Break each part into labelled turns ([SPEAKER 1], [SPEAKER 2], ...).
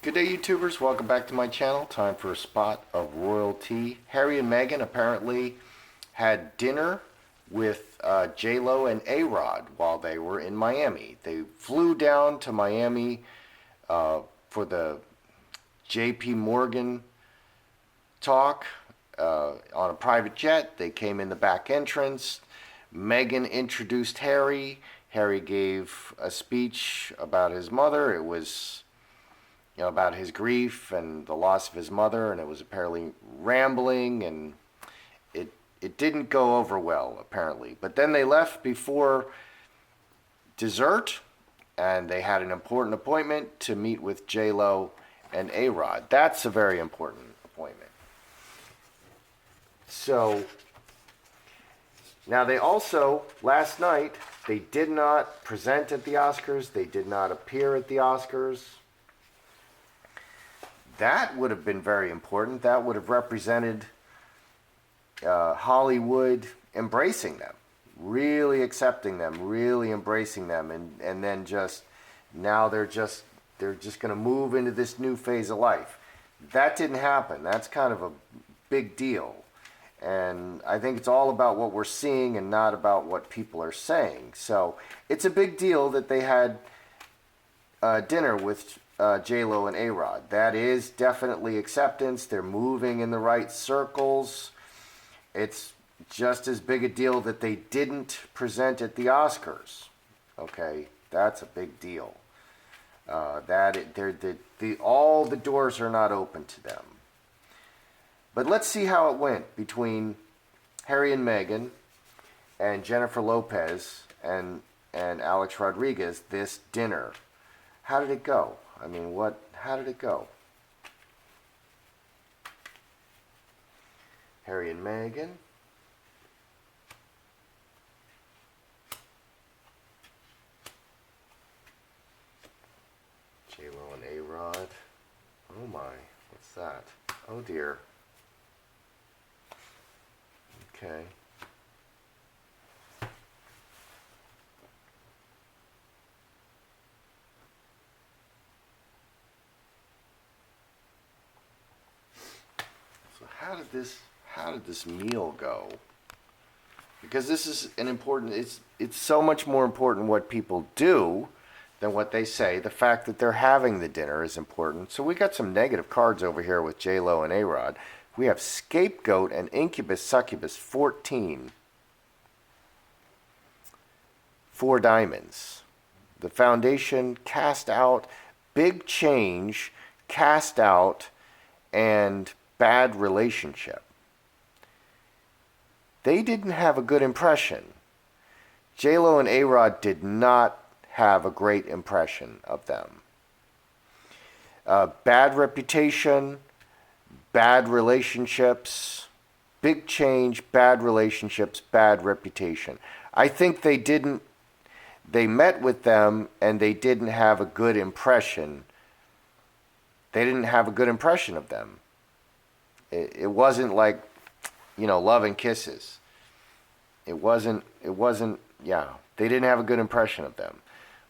[SPEAKER 1] Good day, YouTubers. Welcome back to my channel. Time for a spot of royalty. Harry and Meghan apparently had dinner with J.LO and A.ROD while they were in Miami. They flew down to Miami for the J.P. Morgan talk on a private jet. They came in the back entrance. Meghan introduced Harry. Harry gave a speech about his mother. It was about his grief and the loss of his mother, and it was apparently rambling, and it didn't go over well, apparently. But then they left before dessert, and they had an important appointment to meet with J.LO and A.ROD. That's a very important appointment. So, now they also, last night, they did not present at the Oscars. They did not appear at the Oscars. That would have been very important. That would have represented Hollywood embracing them, really accepting them, really embracing them, and then just now they're just going to move into this new phase of life. That didn't happen. That's kind of a big deal, and I think it's all about what we're seeing and not about what people are saying. So it's a big deal that they had dinner with J.LO and A.ROD. That is definitely acceptance. They're moving in the right circles. It's just as big a deal that they didn't present at the Oscars. Okay, that's a big deal. All the doors are not open to them. But let's see how it went between Harry and Meghan and Jennifer Lopez and Alex Rodriguez, this dinner. How did it go? I mean, how did it go? Harry and Meghan. J.LO and A.ROD. Oh my, what's that? Oh dear. Okay. How did this meal go? Because this is an important, it's so much more important what people do than what they say. The fact that they're having the dinner is important. So we got some negative cards over here with J.LO and A.ROD. We have Scapegoat and Incubus Succubus 14. 4 diamonds. The Foundation, cast out, big change, cast out, and bad relationship. They didn't have a good impression. J.LO and A.ROD did not have a great impression of them. Bad reputation, bad relationships, big change, bad relationships, bad reputation. I think they met with them and they didn't have a good impression. They didn't have a good impression of them. It wasn't like, love and kisses. It wasn't, yeah. They didn't have a good impression of them.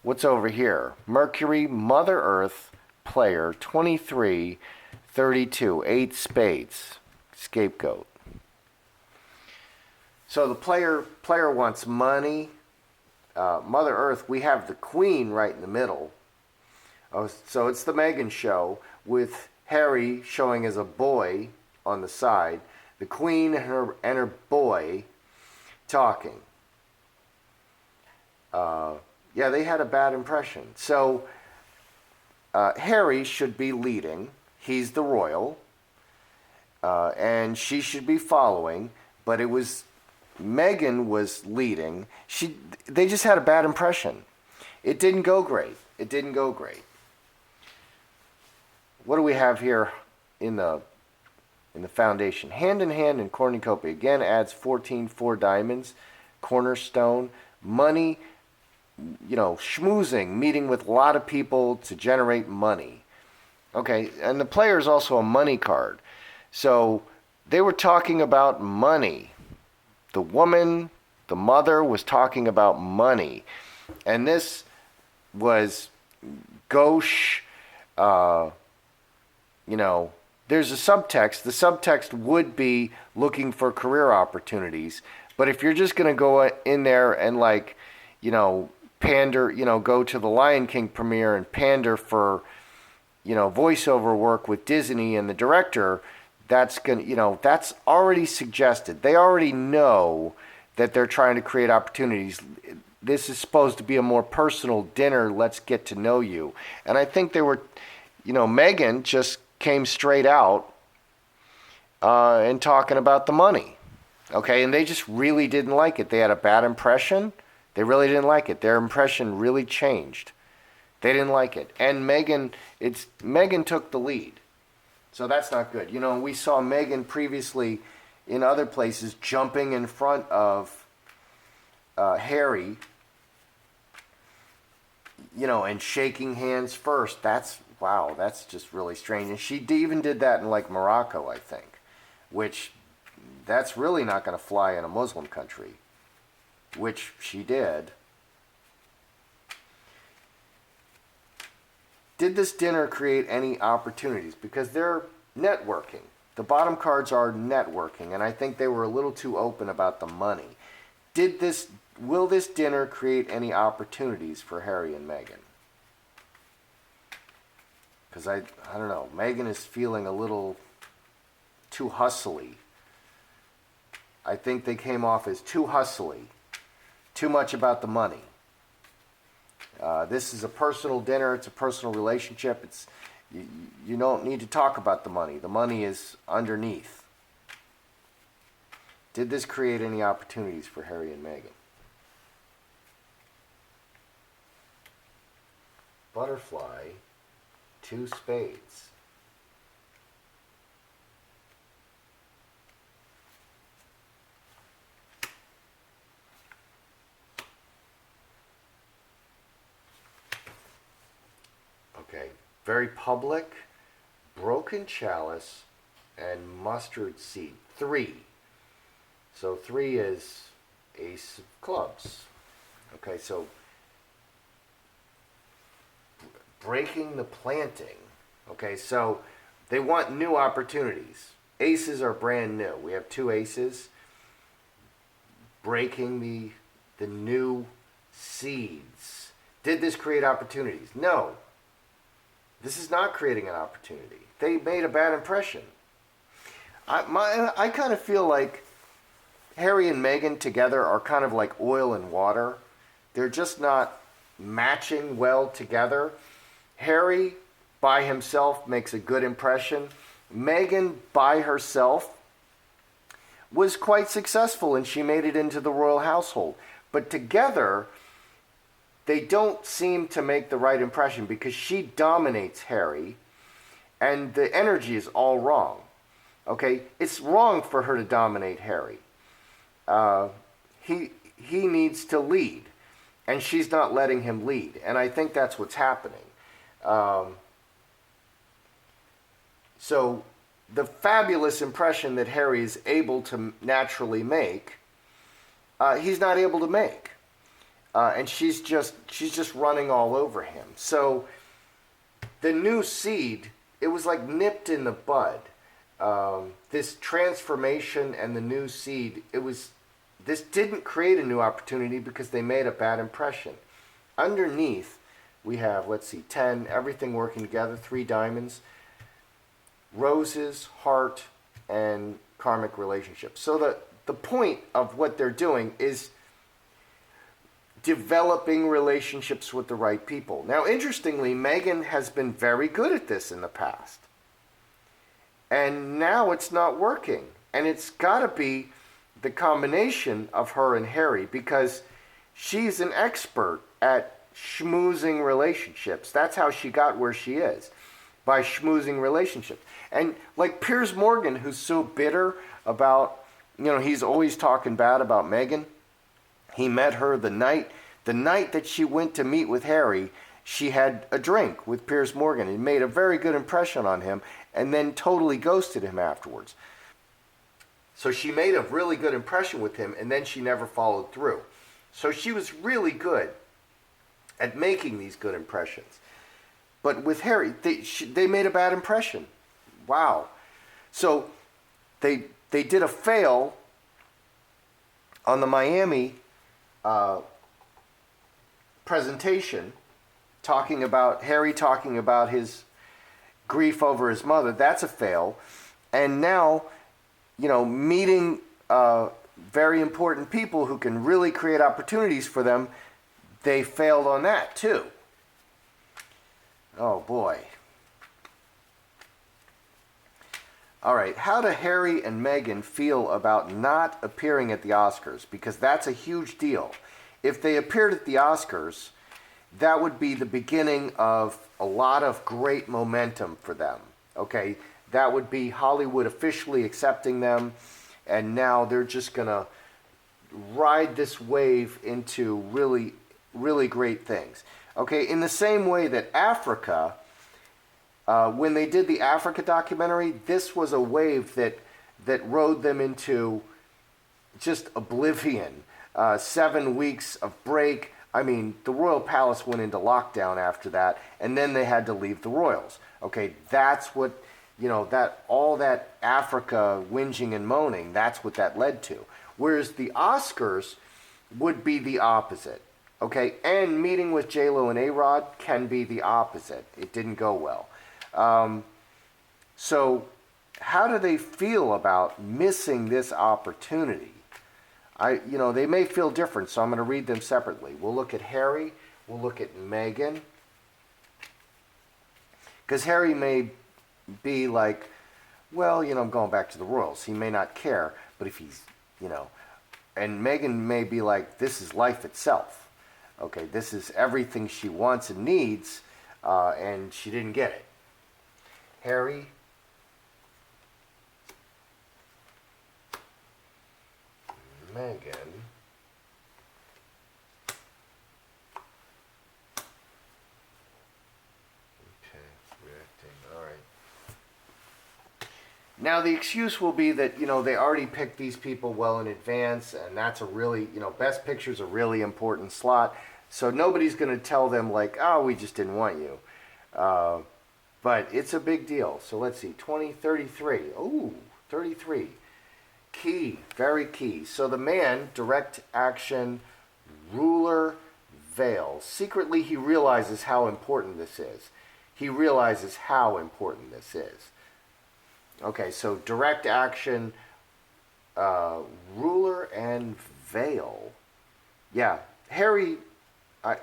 [SPEAKER 1] What's over here? Mercury, Mother Earth, player, 23, 32, 8 spades, scapegoat. So the player wants money. Mother Earth, we have the Queen right in the middle. Oh, so it's the Meghan show with Harry showing as a boy on the side, the Queen and her boy talking. Yeah, they had a bad impression. So Harry should be leading. He's the royal, and she should be following. But it was Meghan was leading. They just had a bad impression. It didn't go great. It didn't go great. What do we have here in the Foundation? Hand in Hand and Cornucopia. Again, adds 14, 4 diamonds. Cornerstone. Money, schmoozing, meeting with a lot of people to generate money. Okay, and the player is also a money card. So they were talking about money. The woman, the mother, was talking about money. And this was gauche, you know, there's a subtext. The subtext would be looking for career opportunities. But if you're just going to go in there and like, you know, pander, you know, go to the Lion King premiere and pander for, you know, voiceover work with Disney and the director, that's going to, you know, that's already suggested. They already know that they're trying to create opportunities. This is supposed to be a more personal dinner. Let's get to know you. And I think they were, you know, Meghan just came straight out and talking about the money. Okay, and they just really didn't like it. They had a bad impression. They really didn't like it. Their impression really changed. They didn't like it. And Meghan took the lead. So that's not good. You know, we saw Meghan previously in other places jumping in front of Harry, you know, and shaking hands first. Wow, that's just really strange. And she even did that in like Morocco, I think, which that's really not going to fly in a Muslim country, which she did. Did this dinner create any opportunities? Because they're networking. The bottom cards are networking, and I think they were a little too open about the money. Will this dinner create any opportunities for Harry and Meghan? Because I don't know, Meghan is feeling a little too hustly. I think they came off as too hustly, too much about the money. This is a personal dinner. It's a personal relationship. You don't need to talk about the money. The money is underneath. Did this create any opportunities for Harry and Meghan? Butterfly, 2 spades. Okay, very public, broken chalice, and mustard seed. 3. So 3 is ace of clubs. Okay, so breaking the planting. Okay, so they want new opportunities. Aces are brand new. We have 2 aces. Breaking the new seeds. Did this create opportunities? No. This is not creating an opportunity. They made a bad impression. I kind of feel like Harry and Meghan together are kind of like oil and water. They're just not matching well together. Harry by himself makes a good impression. Meghan by herself was quite successful and she made it into the royal household. But together, they don't seem to make the right impression because she dominates Harry and the energy is all wrong. Okay, it's wrong for her to dominate Harry. He needs to lead and she's not letting him lead. And I think that's what's happening. So the fabulous impression that Harry is able to naturally make, he's not able to make. And she's just running all over him. So the new seed, it was like nipped in the bud. This transformation and the new seed, this didn't create a new opportunity because they made a bad impression. Underneath, we have, let's see, 10, everything working together, 3 diamonds, roses, heart, and karmic relationships. So the point of what they're doing is developing relationships with the right people. Now, interestingly, Meghan has been very good at this in the past. And now it's not working. And it's got to be the combination of her and Harry because she's an expert at schmoozing relationships. That's how she got where she is, by schmoozing relationships. And like Piers Morgan, who's so bitter about, he's always talking bad about Meghan. He met her the night that she went to meet with Harry. She had a drink with Piers Morgan. It made a very good impression on him and then totally ghosted him afterwards. So she made a really good impression with him and then she never followed through. So she was really good at making these good impressions. But with Harry, they made a bad impression. Wow. So they did a fail on the Miami presentation, Harry talking about his grief over his mother. That's a fail. And now, meeting very important people who can really create opportunities for them, they failed on that too. Oh boy. All right, how do Harry and Meghan feel about not appearing at the Oscars? Because that's a huge deal. If they appeared at the Oscars, that would be the beginning of a lot of great momentum for them. Okay, that would be Hollywood officially accepting them, and now they're just going to ride this wave into really, really great things. Okay, in the same way that Africa, when they did the Africa documentary, this was a wave that rode them into just oblivion. 7 weeks of break. I mean, the Royal Palace went into lockdown after that, and then they had to leave the royals. Okay, that's what, all that Africa whinging and moaning, that's what that led to. Whereas the Oscars would be the opposite. Okay, and meeting with J.LO and A.ROD can be the opposite. It didn't go well. So how do they feel about missing this opportunity? They may feel different, so I'm going to read them separately. We'll look at Harry. We'll look at Meghan. Because Harry may be like, well, I'm going back to the royals. He may not care, but if he's, and Meghan may be like, this is life itself. Okay, this is everything she wants and needs, and she didn't get it. Harry. Meghan. Okay, reacting. All right. Now the excuse will be that, they already picked these people well in advance, and that's a really, Best Picture's a really important slot. So nobody's going to tell them like, oh, we just didn't want you. But it's a big deal. So let's see, 2033. Ooh, 33. Key, very key. So the man, direct action, ruler, veil. Secretly, he realizes how important this is. He realizes how important this is. Okay, so direct action, ruler, and veil. Yeah, Harry, I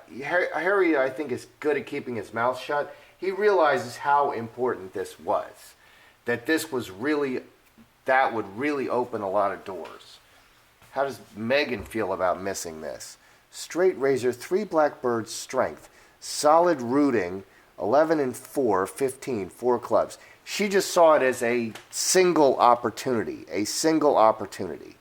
[SPEAKER 1] think, is good at keeping his mouth shut. He realizes how important this was. That this was really, that would really open a lot of doors. How does Meghan feel about missing this? Straight razor, 3 blackbirds, strength. Solid rooting, 11 and 4, 15, 4 clubs. She just saw it as a single opportunity. A single opportunity.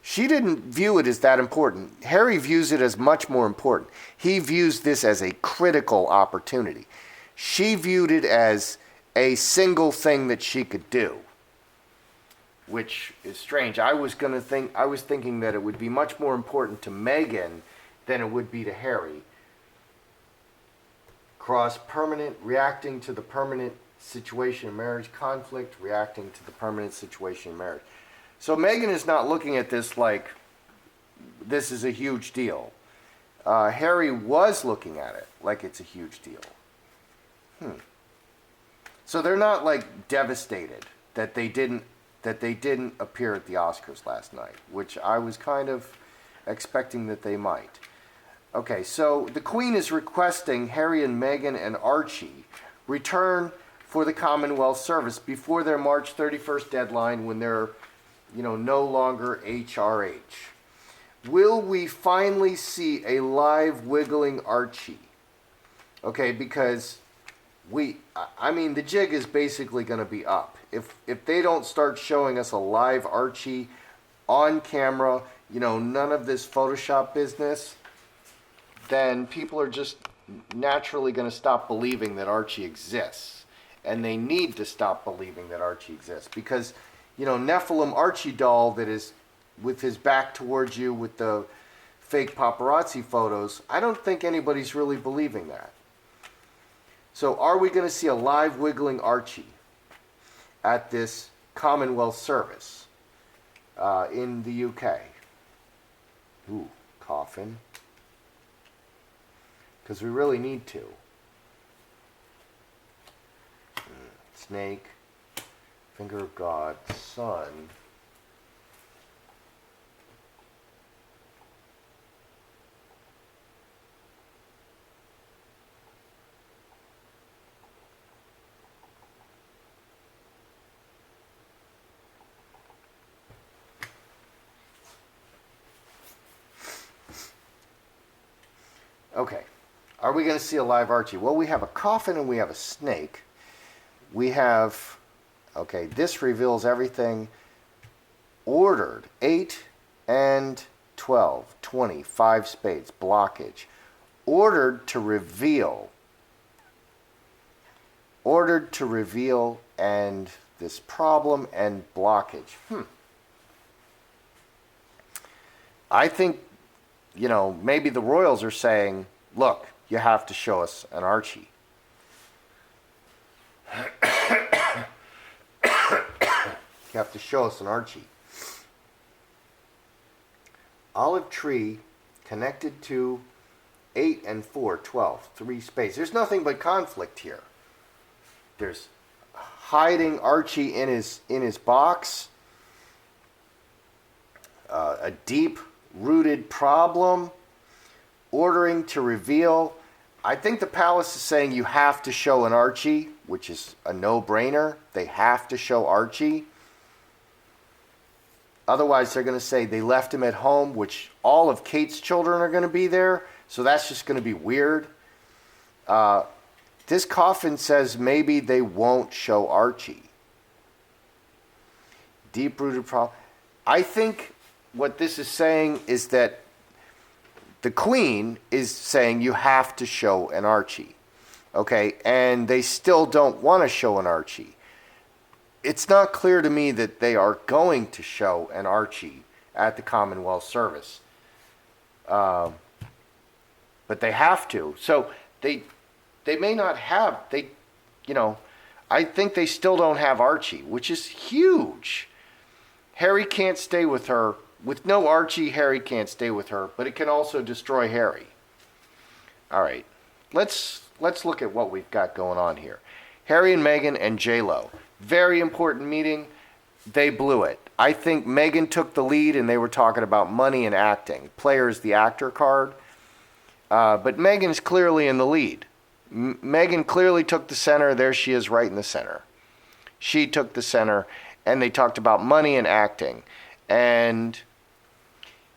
[SPEAKER 1] She didn't view it as that important. Harry views it as much more important. He views this as a critical opportunity. She viewed it as a single thing that she could do, which is strange. I was thinking that it would be much more important to Meghan than it would be to Harry. Cross permanent, reacting to the permanent situation in marriage, conflict, reacting to the permanent situation in marriage. So Meghan is not looking at this like this is a huge deal. Harry was looking at it like it's a huge deal. So they're not like devastated that they didn't appear at the Oscars last night, which I was kind of expecting that they might. Okay, so the Queen is requesting Harry and Meghan and Archie return for the Commonwealth service before their March 31st deadline when they're, no longer HRH. Will we finally see a live wiggling Archie? Okay, because the jig is basically going to be up. If they don't start showing us a live Archie on camera, none of this Photoshop business, then people are just naturally going to stop believing that Archie exists. And they need to stop believing that Archie exists. Because, Nephilim Archie doll that is with his back towards you with the fake paparazzi photos, I don't think anybody's really believing that. So are we going to see a live wiggling Archie? at this Commonwealth service in the UK. Ooh, coffin. Because we really need to. Snake, finger of God, sun. Okay, are we going to see a live Archie? Well, we have a coffin and we have a snake. We have, okay, this reveals everything. Ordered, 8 and 12, 20, 5 spades, blockage. Ordered to reveal. Ordered to reveal, and this problem and blockage. I think, you know, maybe the royals are saying, look, you have to show us an Archie. You have to show us an Archie. Olive tree connected to 8 and 4, 12, 3 spades. There's nothing but conflict here. There's hiding Archie in his box. A deep-rooted problem. Ordering to reveal. I think the palace is saying you have to show an Archie, which is a no-brainer. They have to show Archie. Otherwise, they're going to say they left him at home, which all of Kate's children are going to be there. So that's just going to be weird. This coffin says maybe they won't show Archie. Deep-rooted problem. I think what this is saying is that the Queen is saying you have to show an Archie. Okay? And they still don't want to show an Archie. It's not clear to me that they are going to show an Archie at the Commonwealth service. But they have to. So they may not have, I think they still don't have Archie, which is huge. Harry can't stay with her. With no Archie, Harry can't stay with her, but it can also destroy Harry. All right, let's look at what we've got going on here. Harry and Meghan and J.LO. Very important meeting. They blew it. I think Meghan took the lead and they were talking about money and acting. Player is the actor card. But Meghan's clearly in the lead. Meghan clearly took the center. There she is right in the center. She took the center and they talked about money and acting. And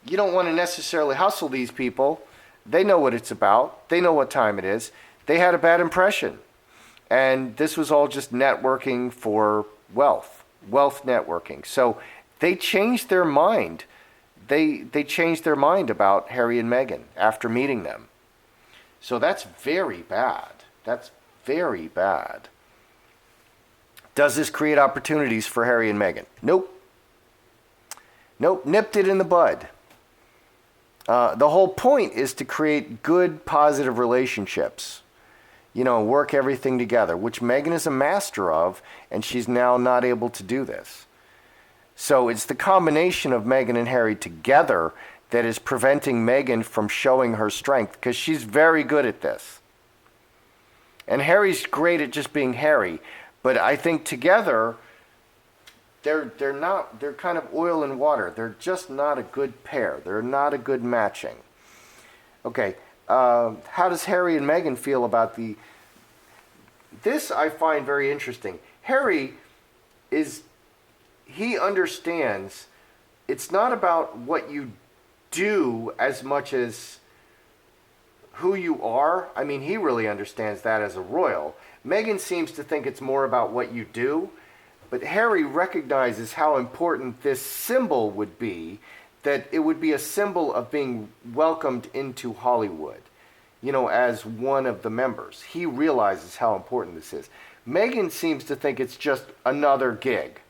[SPEAKER 1] you don't want to necessarily hustle these people. They know what it's about. They know what time it is. They had a bad impression. And this was all just networking for wealth networking. So they changed their mind. They changed their mind about Harry and Meghan after meeting them. So that's very bad. That's very bad. Does this create opportunities for Harry and Meghan? Nope. Nope, nipped it in the bud. The whole point is to create good, positive relationships. Work everything together, which Meghan is a master of, and she's now not able to do this. So it's the combination of Meghan and Harry together that is preventing Meghan from showing her strength, because she's very good at this. And Harry's great at just being Harry, but I think together they're kind of oil and water. They're just not a good pair. They're not a good matching. Okay. How does Harry and Meghan feel about this I find very interesting. Harry he understands it's not about what you do as much as who you are. I mean, he really understands that as a royal. Meghan seems to think it's more about what you do, but Harry recognizes how important this symbol would be, that it would be a symbol of being welcomed into Hollywood, as one of the members. He realizes how important this is. Meghan seems to think it's just another gig.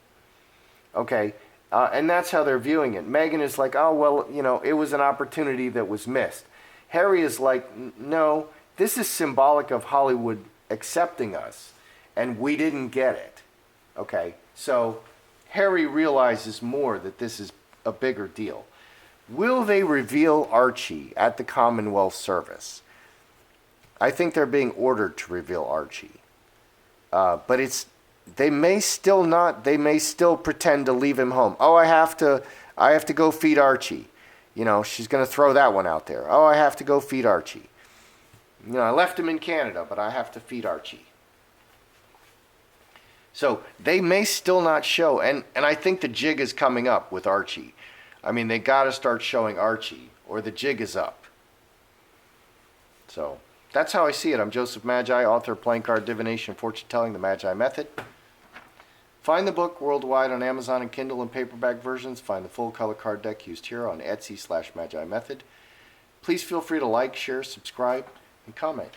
[SPEAKER 1] Okay? And that's how they're viewing it. Meghan is like, oh, well, it was an opportunity that was missed. Harry is like, no, this is symbolic of Hollywood accepting us, and we didn't get it. Okay, so Harry realizes more that this is a bigger deal. Will they reveal Archie at the Commonwealth service? I think they're being ordered to reveal Archie. But they may still not. They may still pretend to leave him home. Oh, I have to go feed Archie. You know, she's going to throw that one out there. Oh, I have to go feed Archie. You know, I left him in Canada, but I have to feed Archie. So they may still not show, and I think the jig is coming up with Archie. I mean, they got to start showing Archie, or the jig is up. So that's how I see it. I'm Joseph Magi, author of Playing Card Divination, Fortune Telling, The Magi Method. Find the book worldwide on Amazon and Kindle and paperback versions. Find the full color card deck used here on Etsy/Magi Method. Please feel free to like, share, subscribe, and comment.